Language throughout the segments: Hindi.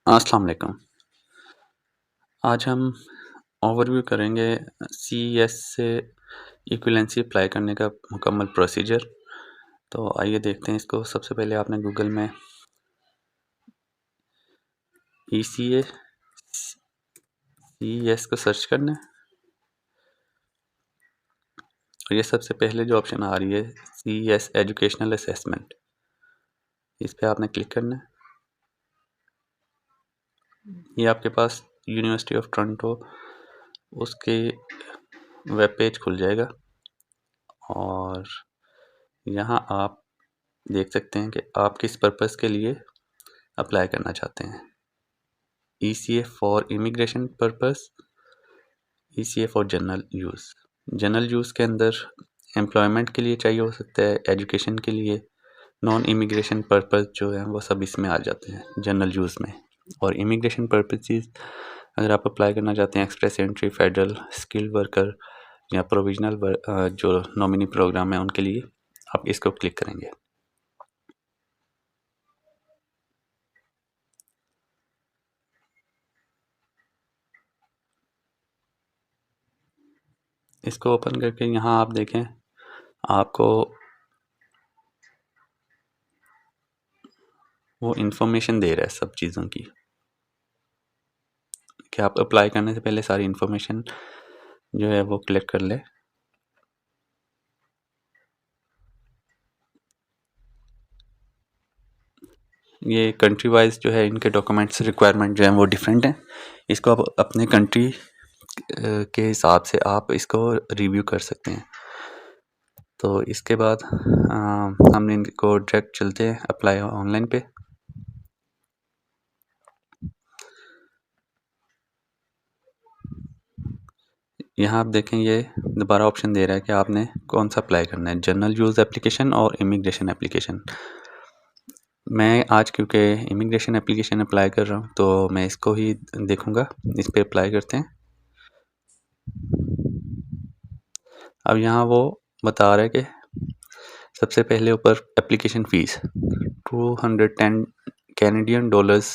अस्सलाम वालेकुम। आज हम ओवरव्यू करेंगे सीईएस से इक्विवेलेंसी अप्लाई करने का मुकम्मल प्रोसीजर। तो आइए देखते हैं इसको। सबसे पहले आपने गूगल में ईसीए सीईएस को सर्च करना है और ये सबसे पहले जो ऑप्शन आ रही है सीईएस एजुकेशनल असेसमेंट, इस पर आपने क्लिक करना है। ये आपके पास यूनिवर्सिटी ऑफ टोरंटो उसके वेब पेज खुल जाएगा और यहाँ आप देख सकते हैं कि आप किस पर्पज़ के लिए अप्लाई करना चाहते हैं। ECA for immigration purpose, ECA for general use. General use के अंदर एम्प्लॉयमेंट के लिए चाहिए हो सकता है, एजुकेशन के लिए, नॉन इमिग्रेशन पर्पज़ जो है वो सब इसमें आ जाते हैं जनरल यूज़ में। और इमिग्रेशन पर्पज़ अगर आप अप्लाई करना चाहते हैं express entry, federal, skilled worker या प्रोविजनल जो नॉमिनी प्रोग्राम है उनके लिए आप इसको क्लिक करेंगे। इसको ओपन करके यहाँ आप देखें, आपको वो इन्फॉर्मेशन दे रहा है सब चीज़ों की कि आप अप्लाई करने से पहले सारी इन्फॉर्मेशन जो है वो कलेक्ट कर लें। ये कंट्री वाइज जो है इनके डॉक्यूमेंट्स रिक्वायरमेंट जो है वो डिफरेंट हैं। इसको आप अपने कंट्री के हिसाब से आप इसको रिव्यू कर सकते हैं। तो इसके बाद हम इनको डायरेक्ट चलते हैं अप्लाई ऑनलाइन पे। यहाँ आप देखें ये दोबारा ऑप्शन दे रहा है कि आपने कौन सा अप्लाई करना है, जनरल यूज़ एप्लीकेशन और इमिग्रेशन एप्लीकेशन। मैं आज क्योंकि इमिग्रेशन एप्लीकेशन अप्लाई कर रहा हूँ तो मैं इसको ही देखूँगा। इस पर अप्लाई करते हैं। अब यहाँ वो बता रहा है कि सबसे पहले ऊपर एप्लीकेशन फ़ीस 210 कैनेडियन डॉलर्स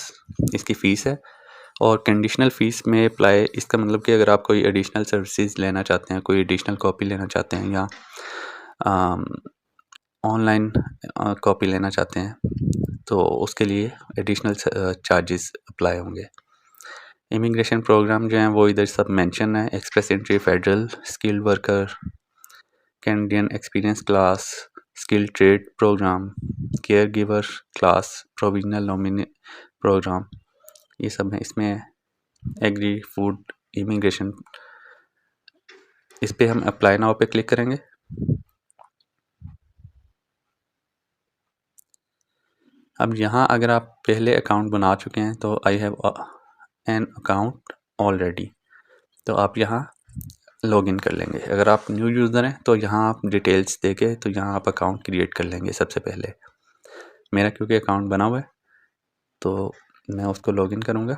इसकी फ़ीस है। और कंडीशनल फ़ीस में अप्लाई, इसका मतलब कि अगर आप कोई एडिशनल सर्विसेज लेना चाहते हैं, कोई एडिशनल कॉपी लेना चाहते हैं या ऑनलाइन कॉपी लेना चाहते हैं तो उसके लिए एडिशनल चार्जेस अप्लाई होंगे। इमिग्रेशन प्रोग्राम जो हैं वो इधर सब मेंशन है, express entry, federal, skilled worker, Canadian experience class, skill trade program, caregiver class, provisional nominee program, ये सब है इसमें। एग्री फूड इमिग्रेशन, इस पर हम अप्लाई नाउ पे क्लिक करेंगे। अब यहाँ अगर आप पहले अकाउंट बना चुके हैं तो I have an account already, तो आप यहाँ लॉगिन कर लेंगे। अगर आप न्यू यूज़र हैं तो यहाँ आप डिटेल्स देके तो यहाँ आप अकाउंट क्रिएट कर लेंगे सबसे पहले। मेरा क्योंकि अकाउंट बना हुआ है तो मैं उसको लॉगिन करूँगा।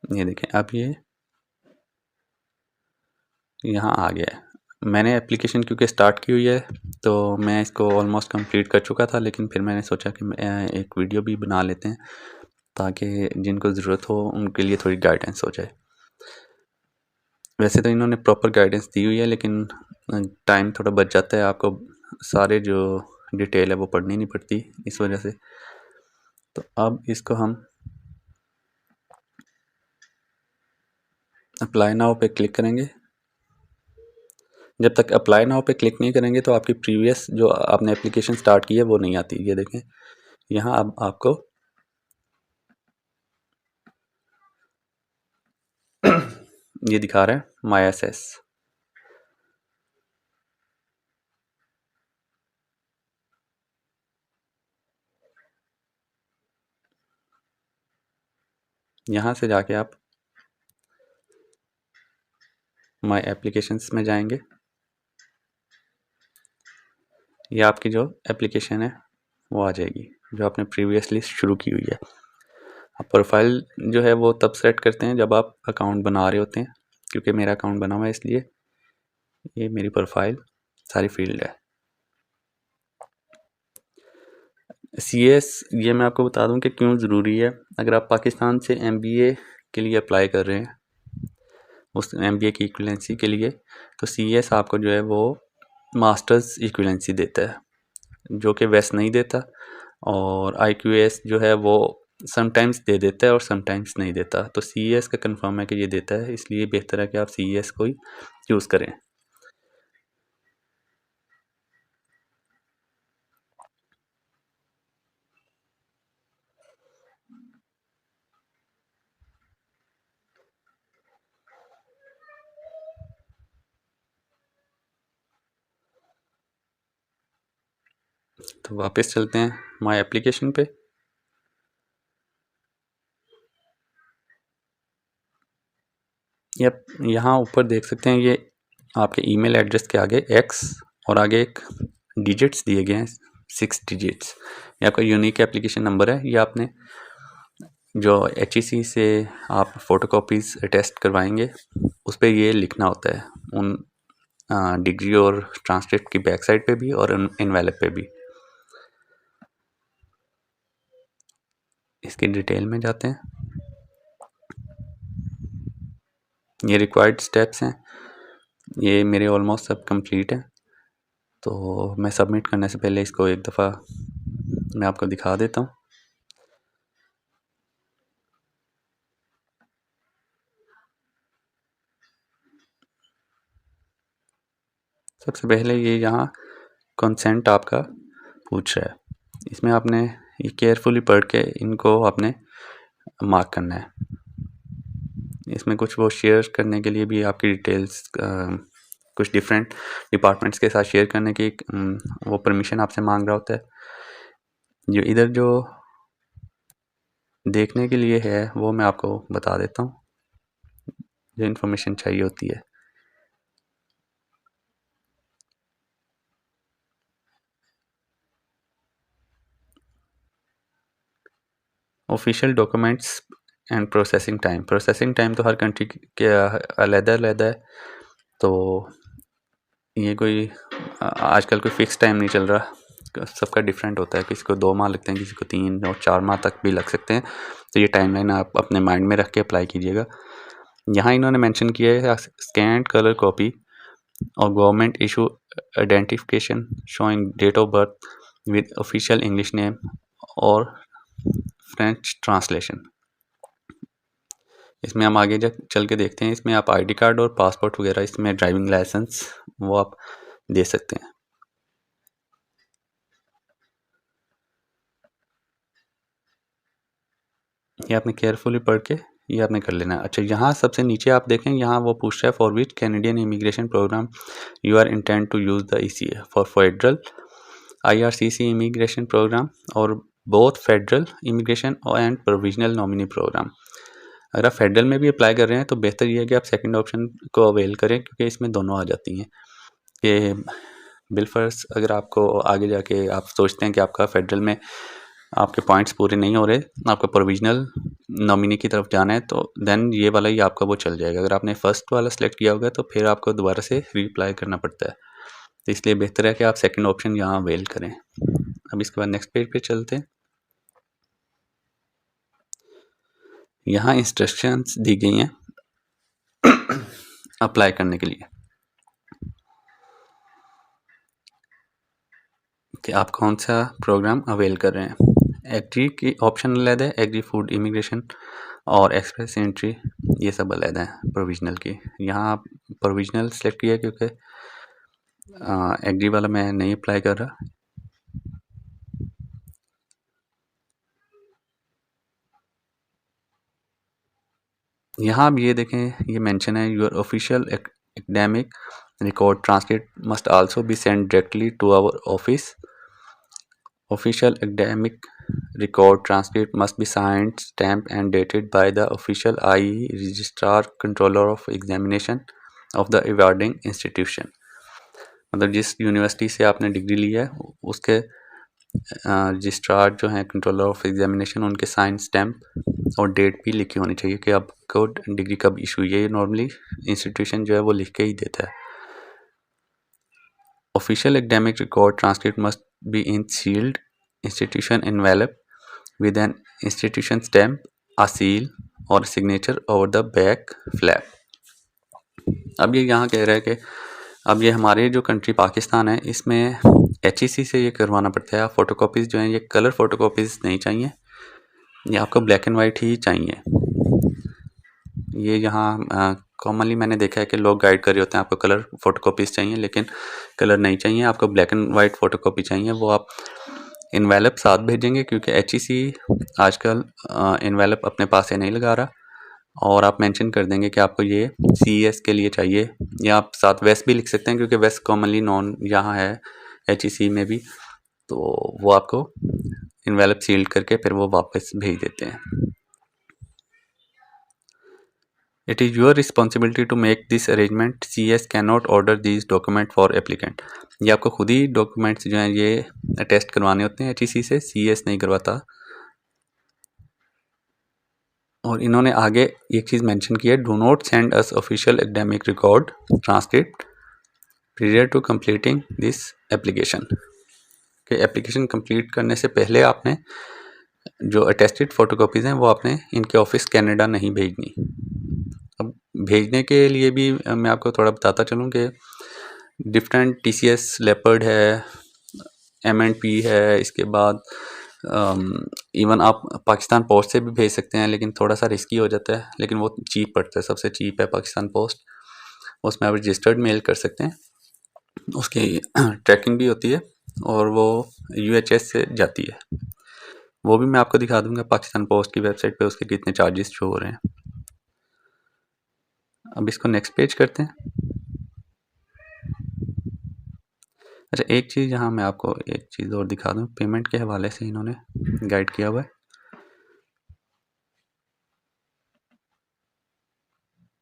ये देखें अब ये यहाँ आ गया है। मैंने एप्लीकेशन क्योंकि स्टार्ट की हुई है तो मैं इसको ऑलमोस्ट कंप्लीट कर चुका था, लेकिन फिर मैंने सोचा कि एक वीडियो भी बना लेते हैं ताकि जिनको ज़रूरत हो उनके लिए थोड़ी गाइडेंस हो जाए। वैसे तो इन्होंने प्रॉपर गाइडेंस दी हुई है लेकिन टाइम थोड़ा बच जाता है, आपको सारे जो डिटेल है वो पढ़नी नहीं पड़ती इस वजह से। तो अब इसको हम अप्लाई नाउ पे क्लिक करेंगे। जब तक अप्लाई नाउ पे क्लिक नहीं करेंगे तो आपकी प्रीवियस जो आपने एप्लीकेशन स्टार्ट की है वो नहीं आती। ये देखें यहाँ अब आपको ये दिखा रहा है माई एसएस। यहाँ से जाके आप माई एप्लीकेशंस में जाएंगे। ये आपकी जो एप्लीकेशन है वो आ जाएगी जो आपने प्रीवियसली शुरू की हुई है। आप प्रोफाइल जो है वो तब सेट करते हैं जब आप अकाउंट बना रहे होते हैं, क्योंकि मेरा अकाउंट बना हुआ है इसलिए ये मेरी प्रोफाइल सारी फील्ड है। CS ये मैं आपको बता दूं कि क्यों ज़रूरी है। अगर आप पाकिस्तान से MBA के लिए अप्लाई कर रहे हैं, उस MBA की इक्विवेलेंसी के लिए, तो CS आपको जो है वो मास्टर्स इक्विवेलेंसी देता है, जो कि वेस्ट नहीं देता। और IQAS जो है वो समटाइम्स दे देता है और समटाइम्स नहीं देता। तो CES का कंफर्म है कि ये देता है, इसलिए बेहतर है कि आप CES को ही चूज़ करें। तो वापस चलते हैं माय एप्लीकेशन पे। यप, यहाँ ऊपर देख सकते हैं ये आपके ईमेल एड्रेस के आगे X और आगे एक डिजिट्स दिए गए हैं, 6 डिजिट्स। ये आपका यूनिक एप्लीकेशन नंबर है। ये आपने जो HEC से आप फ़ोटोकॉपीज़ अटेस्ट करवाएंगे उस पर ये लिखना होता है, उन डिग्री और ट्रांसक्रिप्ट की बैक साइड पे भी और इनवेलप पे भी। इसकी डिटेल में जाते हैं। ये रिक्वायर्ड स्टेप्स हैं, ये मेरे ऑलमोस्ट सब कंप्लीट हैं। तो मैं सबमिट करने से पहले इसको एक दफ़ा मैं आपको दिखा देता हूँ। सबसे पहले ये यहाँ कंसेंट आपका पूछ रहा है, इसमें आपने ये केयरफुली पढ़ के इनको आपने मार्क करना है। इसमें कुछ वो शेयर करने के लिए भी आपकी डिटेल्स कुछ डिफरेंट डिपार्टमेंट्स के साथ शेयर करने की वो परमिशन आपसे मांग रहा होता है। जो इधर जो देखने के लिए है वो मैं आपको बता देता हूँ, जो इन्फॉर्मेशन चाहिए होती है। Official documents and processing time तो हर कंट्री के अलग-अलग है। तो ये कोई आजकल कोई फ़िक्स टाइम नहीं चल रहा, सबका डिफरेंट होता है। किसी को 2 माह लगते हैं, किसी को 3 और 4 माह तक भी लग सकते हैं। तो ये टाइमलाइन आप अपने माइंड में रख के अप्लाई कीजिएगा। यहाँ इन्होंने मेंशन किया है स्कैन्ड कलर कॉपी और government issue identification showing date of birth with official English name और फ्रेंच ट्रांसलेशन। इसमें हम आगे चल के देखते हैं। इसमें आप ID कार्ड और पासपोर्ट वगैरह, इसमें ड्राइविंग लाइसेंस वो आप दे सकते हैं। ये आपने केयरफुली पढ़ के ये आपने कर लेना है। अच्छा, यहाँ सबसे नीचे आप देखें, यहाँ वो पूछ रहा है for which Canadian immigration programme you are intend to use the ECA for federal IRCC immigration programme और both federal immigration and provisional nominee programme. अगर आप फेडरल में भी अप्लाई कर रहे हैं तो बेहतर ये है कि आप सेकंड ऑप्शन को अवेल करें, क्योंकि इसमें दोनों आ जाती हैं कि बिलफर्स अगर आपको आगे जाके आप सोचते हैं कि आपका फेडरल में आपके पॉइंट्स पूरे नहीं हो रहे, आपका प्रोविजनल नॉमिनी की तरफ जाना है, तो देन ये वाला ही आपका वो चल जाएगा। अगर आपने फर्स्ट वाला सेलेक्ट किया होगा तो फिर आपको दोबारा से रीअप्लाई करना पड़ता है। तो इसलिए बेहतर है कि आप सेकंड ऑप्शन यहाँ अवेल करें। अब इसके बाद नेक्स्ट पेज पे चलते हैं। यहाँ इंस्ट्रक्शंस दी गई हैं अप्लाई करने के लिए कि आप कौन सा प्रोग्राम अवेल कर रहे हैं। एग्री की ऑप्शन अलग है, एग्री फूड इमिग्रेशन और एक्सप्रेस एंट्री ये सब अलग है प्रोविजनल की। यहाँ आप प्रोविजनल सेलेक्ट किया क्योंकि एग्री वाला मैं नहीं अप्लाई कर रहा। यहाँ आप ये देखें, ये मेंशन है your official academic record translate must also be send directly to our office. Official academic record transcript must be signed, stamped and dated by the official IE registrar controller of examination of the awarding institution। मतलब जिस यूनिवर्सिटी से आपने डिग्री ली है उसके रजिस्ट्रार जो हैं कंट्रोलर ऑफ एग्जामिनेशन, उनके साइन स्टैम्प और डेट भी लिखी होनी चाहिए कि आपको डिग्री कब इशू हुई है। ये नॉर्मली इंस्टीट्यूशन जो है वो लिख के ही देता है। Official academic record transcript must be in sealed institution envelope with an institution stamp, a seal or signature over the back flap। अब ये यहाँ कह रहा है कि अब ये हमारे जो कंट्री पाकिस्तान है, इसमें HEC से ये करवाना पड़ता है। फ़ोटोकॉपीज़ जो हैं ये कलर फ़ोटोकॉपीज़ नहीं चाहिए, ये आपको ब्लैक एंड वाइट ही चाहिए। ये यहाँ कॉमनली मैंने देखा है कि लोग गाइड कर रहे होते हैं आपको कलर फ़ोटोकॉपीज़ चाहिए, लेकिन कलर नहीं चाहिए, आपको ब्लैक एंड वाइट फ़ोटोकॉपी चाहिए। वो आप इन्वेलप साथ भेजेंगे क्योंकि HEC आजकल इन्वेलप अपने पास से नहीं लगा रहा, और आप मेंशन कर देंगे कि आपको ये CES के लिए चाहिए, या आप साथ वेस्ट भी लिख सकते हैं क्योंकि वेस्ट कॉमनली नॉन यहाँ है HEC में भी, तो वो आपको इन्वेलप सील्ड करके फिर वो वापस भेज देते हैं। It is your responsibility to make this arrangement, CES can not order this document for applicant. ये आपको खुद ही डॉक्यूमेंट्स जो हैं ये टेस्ट करवाने होते हैं HEC से, CES नहीं करवाता। और इन्होंने आगे एक चीज़ मेंशन की है, do not send us official academic record transcript prior to completing this application. कि एप्लीकेशन कंप्लीट करने से पहले आपने जो अटेस्टेड फ़ोटोकॉपीज़ हैं वो आपने इनके ऑफिस कनाडा नहीं भेजनी। अब भेजने के लिए भी मैं आपको थोड़ा बताता चलूँ कि डिफरेंट TCS लेपर्ड है, M&P है, इसके बाद इवन आप पाकिस्तान पोस्ट से भी भेज सकते हैं, लेकिन थोड़ा सा रिस्की हो जाता है, लेकिन वो चीप पड़ता है। सबसे चीप है पाकिस्तान पोस्ट, उसमें आप रजिस्टर्ड मेल कर सकते हैं, उसकी ट्रैकिंग भी होती है और वो UHS से जाती है। वो भी मैं आपको दिखा दूंगा पाकिस्तान पोस्ट की वेबसाइट पे उसके कितने चार्जेस शो हो रहे हैं। अब इसको नेक्स्ट पेज करते हैं। अच्छा, एक चीज़ यहाँ मैं आपको एक चीज़ और दिखा दूँ, पेमेंट के हवाले से इन्होंने गाइड किया हुआ है।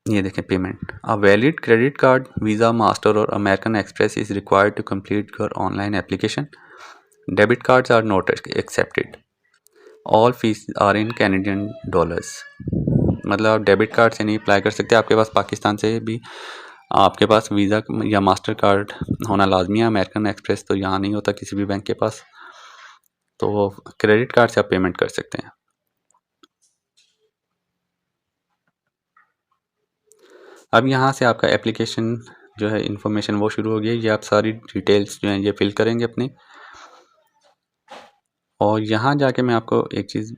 ये देखें payment, a valid credit card, Visa, Master और American Express is required to complete your online application. Debit cards are not accepted, all fees are in Canadian dollars. मतलब आप डेबिट कार्ड से नहीं अप्लाई कर सकते, आपके पास पाकिस्तान से भी आपके पास वीज़ा या मास्टर कार्ड होना लाजमी है। अमेरिकन एक्सप्रेस तो यहाँ नहीं होता किसी भी बैंक के पास, तो क्रेडिट कार्ड से आप पेमेंट कर सकते हैं। अब यहाँ से आपका एप्लीकेशन जो है इंफॉर्मेशन वो शुरू हो गई। ये आप सारी डिटेल्स जो हैं ये फिल करेंगे अपनी, और यहाँ जाके मैं आपको एक चीज़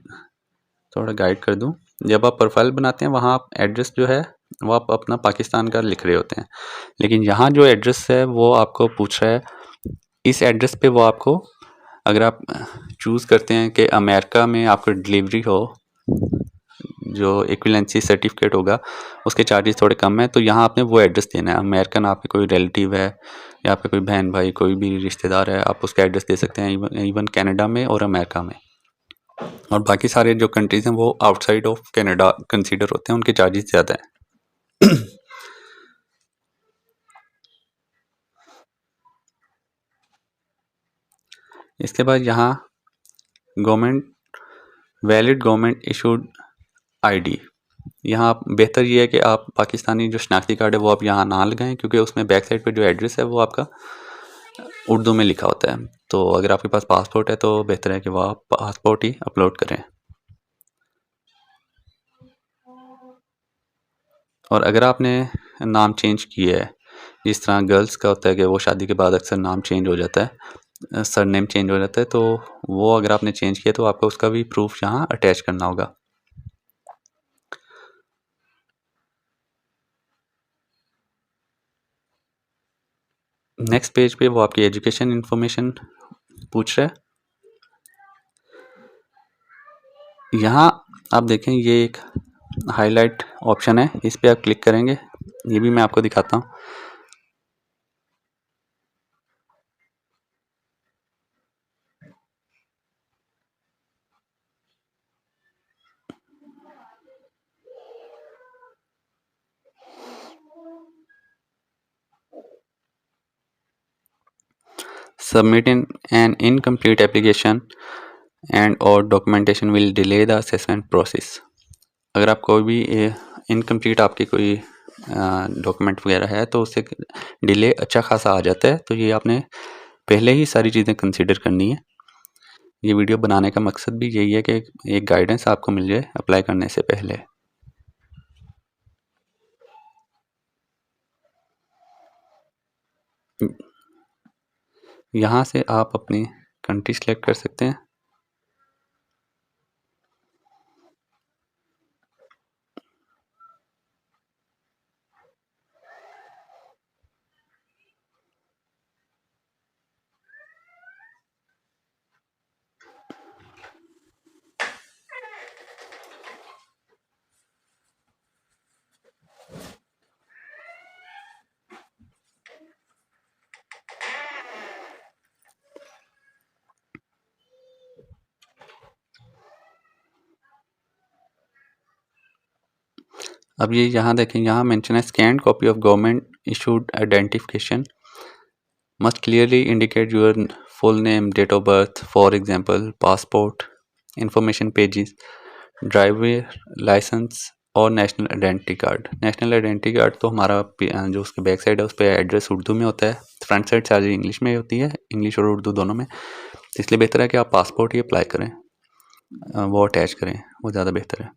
थोड़ा गाइड कर दूँ। जब आप प्रोफाइल बनाते हैं वहाँ आप एड्रेस जो है वो आप अपना पाकिस्तान का लिख रहे होते हैं, लेकिन यहाँ जो एड्रेस है वो आपको पूछ रहा है इस एड्रेस पे वो आपको, अगर आप चूज़ करते हैं कि अमेरिका में आपको डिलीवरी हो, जो इक्विवेलेंसी सर्टिफिकेट होगा उसके चार्जेस थोड़े कम हैं, तो यहाँ आपने वो एड्रेस देना है। अमेरिकन आपके कोई रिलेटिव है या आपके कोई बहन भाई कोई भी रिश्तेदार है, आप उसका एड्रेस दे सकते हैं, इवन कनाडा में और अमेरिका में। और बाकी सारे जो कंट्रीज़ हैं वो आउटसाइड ऑफ कनाडा कंसीडर होते हैं, उनके चार्जेस ज़्यादा हैं। इसके बाद यहाँ government valid government issued ID, यहाँ आप बेहतर ये है कि आप पाकिस्तानी जो शनाख्ती कार्ड है वो आप यहाँ ना लगाएं, क्योंकि उसमें बैक साइड पे जो एड्रेस है वो आपका उर्दू में लिखा होता है। तो अगर आपके पास पासपोर्ट है तो बेहतर है कि वो आप पासपोर्ट ही अपलोड करें। और अगर आपने नाम चेंज किया है, जिस तरह गर्ल्स का होता है कि वो शादी के बाद अक्सर नाम चेंज हो जाता है, सरनेम चेंज हो जाता है, तो वो अगर आपने चेंज किया तो आपको उसका भी प्रूफ यहाँ अटैच करना होगा। नेक्स्ट पेज पे वो आपकी एजुकेशन इन्फॉर्मेशन पूछ रहा है। यहाँ आप देखें ये एक हाईलाइट ऑप्शन है, इस पर आप क्लिक करेंगे, ये भी मैं आपको दिखाता हूँ। Submitting an incomplete application and or documentation will delay the assessment process. अगर आप कोई भी इनकम्प्लीट आपकी कोई डॉक्यूमेंट वगैरह है तो उससे डिले अच्छा खासा आ जाता है, तो ये आपने पहले ही सारी चीज़ें कंसिडर करनी है। ये वीडियो बनाने का मकसद भी यही है कि एक गाइडेंस आपको मिल जाए अप्लाई करने से पहले। यहाँ से आप अपनी कंट्री सेलेक्ट कर सकते हैं। अब ये यहाँ देखें, यहाँ मेंशन है scanned copy of government issued identification must clearly indicate your full name, date of birth, for example passport, information pages, driver licence और national identity card. National identity card तो हमारा जो उसके बैक साइड है उस पर एड्रेस उर्दू में होता है, फ्रंट साइड चार्ज इंग्लिश में होती है, इंग्लिश और उर्दू दोनों में। इसलिए बेहतर है कि आप पासपोर्ट ही अप्लाई करें, वो अटैच करें, वो ज़्यादा बेहतर है।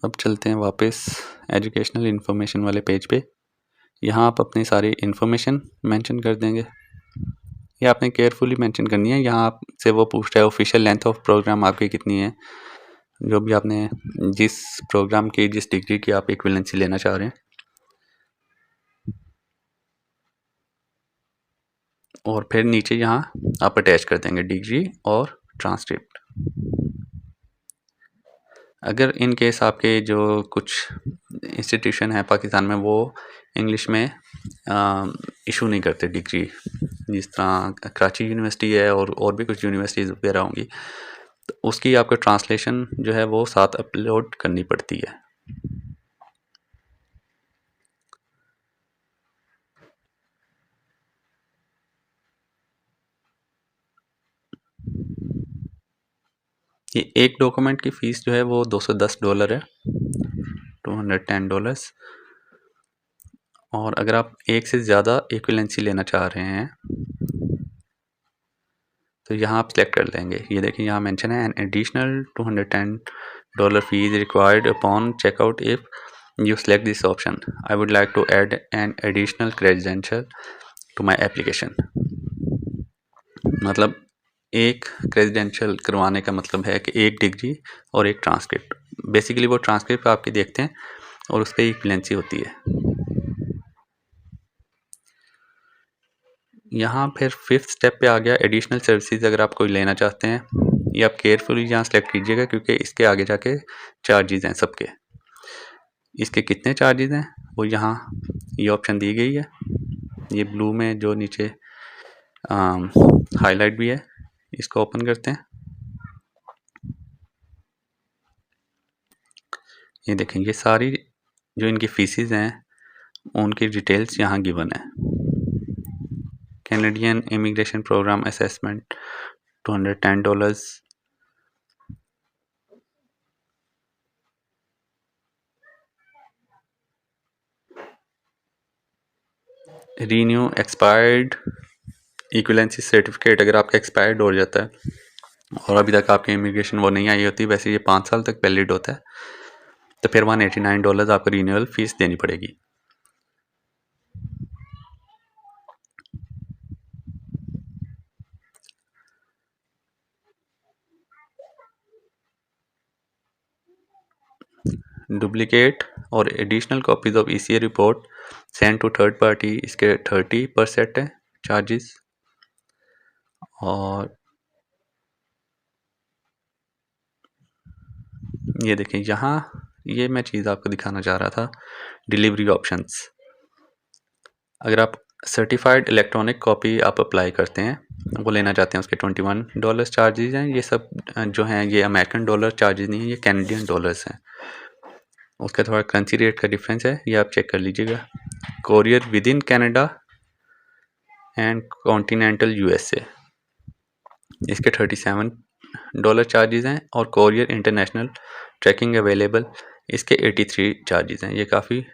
अब चलते हैं वापस एजुकेशनल इन्फॉर्मेशन वाले पेज पे। यहाँ आप अपनी सारी इन्फॉर्मेशन मेंशन कर देंगे। ये आपने केयरफुली मेंशन करनी है। यहाँ आपसे वो पूछ रहा है ऑफिशियल लेंथ ऑफ प्रोग्राम आपकी कितनी है, जो भी आपने जिस प्रोग्राम की जिस डिग्री की आप इक्विवेलेंसी लेना चाह रहे हैं, और फिर नीचे यहाँ आप अटैच कर देंगे डिग्री और ट्रांसक्रिप्ट। अगर इन केस आपके जो कुछ इंस्टीट्यूशन है पाकिस्तान में वो इंग्लिश में इशू नहीं करते डिग्री, जिस तरह कराची यूनिवर्सिटी है और भी कुछ यूनिवर्सिटीज़ वगैरह होंगी, तो उसकी आपको ट्रांसलेशन जो है वो साथ अपलोड करनी पड़ती है। ये एक डॉक्यूमेंट की फ़ीस जो है वो $210 है, $210। और अगर आप एक से ज़्यादा इक्विवेलेंसी लेना चाह रहे हैं तो यहाँ आप सेलेक्ट कर लेंगे। ये देखिए यहाँ मेंशन है an additional $210 fee required upon checkout if you select this option. I would like to add an additional credential to my application. मतलब एक क्रेडेंशियल करवाने का मतलब है कि एक डिग्री और एक ट्रांसक्रिप्ट। बेसिकली वो ट्रांसक्रिप्ट आपकी देखते हैं और उस पर इक्विवेलेंसी होती है। यहाँ फिर फिफ्थ स्टेप पे आ गया एडिशनल सर्विसेज। अगर आप कोई लेना चाहते हैं, ये आप केयरफुली यहाँ सेलेक्ट कीजिएगा क्योंकि इसके आगे जाके चार्जेस हैं सबके। इसके कितने चार्जेस हैं वो यहाँ ये ऑप्शन दी गई है, ये ब्लू में जो नीचे हाईलाइट भी है, इसको ओपन करते हैं। ये देखें ये सारी जो इनकी फीसिस हैं उनकी डिटेल्स यहाँ गिवन है। Canadian immigration program assessment $210, renew expired equivalency certificate. अगर आपका एक्सपायर्ड हो जाता है और अभी तक आपकी इमिग्रेशन वो नहीं आई होती, वैसे ये 5 साल तक वैलिड होता है, तो फिर $189 आपको रीन्यूअल फीस देनी पड़ेगी। डुप्लीकेट और additional copies of ECA report send to third party, इसके 30% है चार्जेस। और ये देखें यहाँ ये मैं चीज़ आपको दिखाना चाह रहा था, डिलीवरी ऑप्शंस। अगर आप सर्टिफाइड इलेक्ट्रॉनिक कॉपी आप अप्लाई करते हैं, वो लेना चाहते हैं, उसके $21 चार्जेस हैं। ये सब जो हैं ये अमेरिकन डॉलर चार्जेस नहीं है, ये कैनेडियन डॉलर्स हैं। उसका थोड़ा करेंसी रेट का डिफरेंस है, ये आप चेक कर लीजिएगा। Courier with in Canada and continental USA, इसके $37 चार्जेस हैं, और कोरियर इंटरनेशनल ट्रैकिंग अवेलेबल, इसके 83 चार्जेस हैं। ये काफ़ी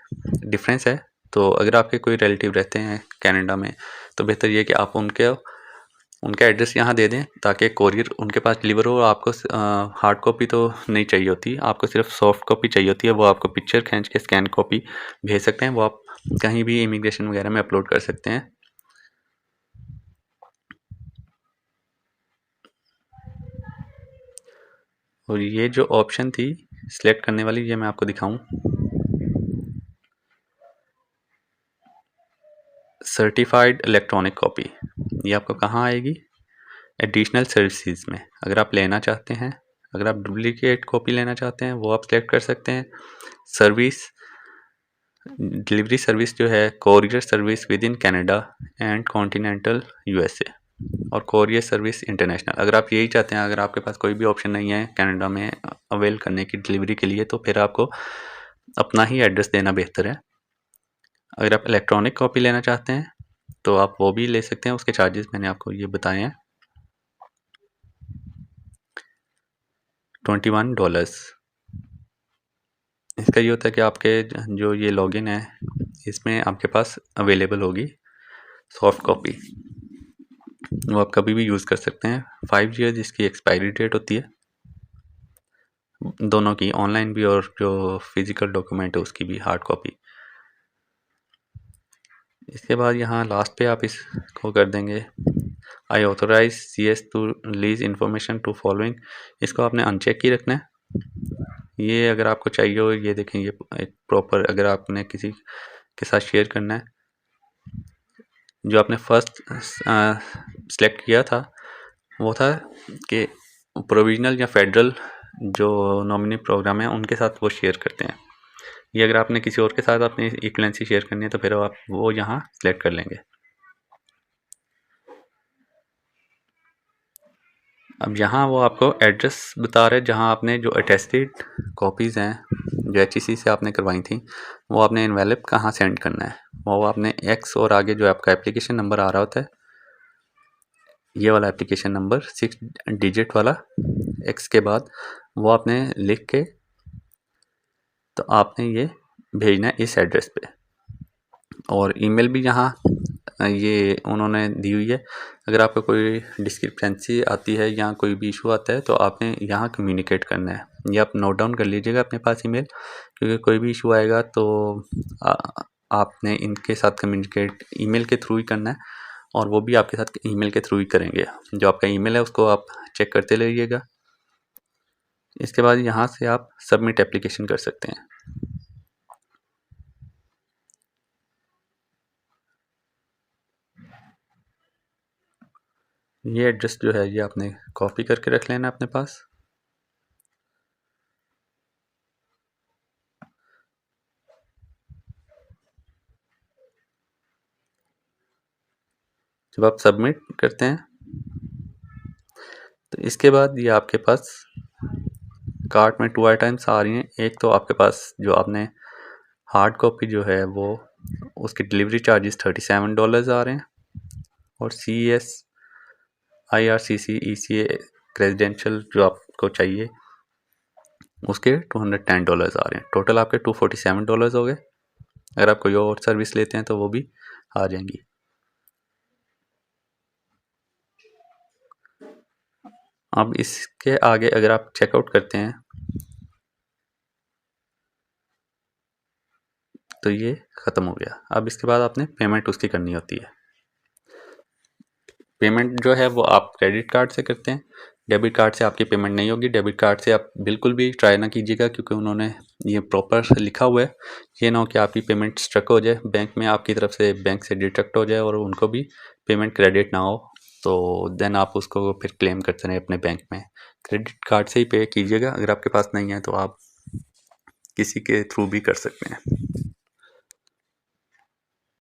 डिफरेंस है। तो अगर आपके कोई रिलेटिव रहते हैं कनाडा में, तो बेहतर ये कि आप उनका एड्रेस यहाँ दे दें, ताकि कोरियर उनके पास डिलीवर हो। आपको हार्ड कॉपी तो नहीं चाहिए होती, आपको सिर्फ सॉफ्ट कॉपी चाहिए होती है। वो आपको पिक्चर खींच के स्कैन कॉपी भेज सकते हैं, वो आप कहीं भी इमिग्रेशन वगैरह में अपलोड कर सकते हैं। और ये जो ऑप्शन थी सिलेक्ट करने वाली, ये मैं आपको दिखाऊं, सर्टिफाइड इलेक्ट्रॉनिक कॉपी, ये आपको कहाँ आएगी? एडिशनल सर्विसेज में। अगर आप लेना चाहते हैं, अगर आप डुप्लीकेट कॉपी लेना चाहते हैं, वो आप सिलेक्ट कर सकते हैं। सर्विस, डिलीवरी सर्विस जो है, courier service with in Canada and continental USA, और कोरियर सर्विस इंटरनेशनल। अगर आप यही चाहते हैं, अगर आपके पास कोई भी ऑप्शन नहीं है कनाडा में अवेल करने की डिलीवरी के लिए, तो फिर आपको अपना ही एड्रेस देना बेहतर है। अगर आप इलेक्ट्रॉनिक कॉपी लेना चाहते हैं तो आप वो भी ले सकते हैं, उसके चार्जेस मैंने आपको ये बताए हैं, $21। इसका ये होता है कि आपके जो ये लॉगिन है, इसमें आपके पास अवेलेबल होगी सॉफ्ट कॉपी, वो आप कभी भी यूज़ कर सकते हैं। 5 ईयर्स इसकी एक्सपायरी डेट होती है, दोनों की, ऑनलाइन भी और जो फिज़िकल डॉक्यूमेंट है उसकी भी, हार्ड कॉपी। इसके बाद यहाँ लास्ट पे आप इसको कर देंगे, I authorise CS to release information to following, इसको आपने अनचेक ही रखना है। ये अगर आपको चाहिए हो, ये देखें, ये एक प्रॉपर, अगर आपने किसी के साथ शेयर करना है, जो आपने फर्स्ट सेलेक्ट किया था वो था कि प्रोविजनल या फेडरल जो नॉमिनी प्रोग्राम है उनके साथ वो शेयर करते हैं। ये अगर आपने किसी और के साथ अपनी इक्वलेंसी शेयर करनी है तो फिर आप वो यहाँ सेलेक्ट कर लेंगे। अब यहाँ वो आपको एड्रेस बता रहे हैं जहाँ आपने जो अटेस्टेड कॉपीज़ हैं जो HEC से आपने करवाई थी, वो आपने इनवेलप कहाँ सेंड करना है। वो आपने X और आगे जो आपका एप्लीकेशन नंबर आ रहा होता है, ये वाला एप्लीकेशन नंबर 6 डिजिट वाला, X के बाद वो आपने लिख के, तो आपने ये भेजना है इस एड्रेस पे। और ईमेल भी यहाँ ये उन्होंने दी हुई है। अगर आपको कोई डिस्क्रिपेंसी आती है या कोई भी इशू आता है तो आपने यहाँ कम्युनिकेट करना है। ये आप नोट डाउन कर लीजिएगा अपने पास ईमेल, क्योंकि कोई भी इशू आएगा तो आपने इनके साथ कम्युनिकेट ईमेल के थ्रू ही करना है, और वो भी आपके साथ ईमेल के थ्रू ही करेंगे। जो आपका ईमेल है उसको आप चेक करते रहिएगा। इसके बाद यहाँ से आप सबमिट एप्लीकेशन कर सकते हैं। ये एड्रेस जो है ये आपने कॉपी करके रख लेना अपने पास। जब आप सबमिट करते हैं तो इसके बाद ये आपके पास कार्ट में 2 आइटम्स आ रही हैं। एक तो आपके पास जो आपने हार्ड कॉपी जो है वो, उसके डिलीवरी चार्जेस $37 आ रहे हैं, और CES IRCC ECA रेजिडेंशियल जो आपको चाहिए उसके $210 आ रहे हैं। टोटल आपके $247 हो गए। अगर आप कोई और सर्विस लेते हैं तो वो भी आ जाएंगी। अब इसके आगे अगर आप चेकआउट करते हैं तो ये ख़त्म हो गया। अब इसके बाद आपने पेमेंट उसकी करनी होती है। पेमेंट जो है वो आप क्रेडिट कार्ड से करते हैं, डेबिट कार्ड से आपकी पेमेंट नहीं होगी। डेबिट कार्ड से आप बिल्कुल भी ट्राई ना कीजिएगा, क्योंकि उन्होंने ये प्रॉपर लिखा हुआ है, ये ना हो कि आपकी पेमेंट स्ट्रक हो जाए, बैंक में आपकी तरफ से बैंक से डिडक्ट हो जाए और उनको भी पेमेंट क्रेडिट ना हो, तो देन आप उसको फिर क्लेम करते रहें अपने बैंक में। क्रेडिट कार्ड से ही पे कीजिएगा। अगर आपके पास नहीं है तो आप किसी के थ्रू भी कर सकते हैं।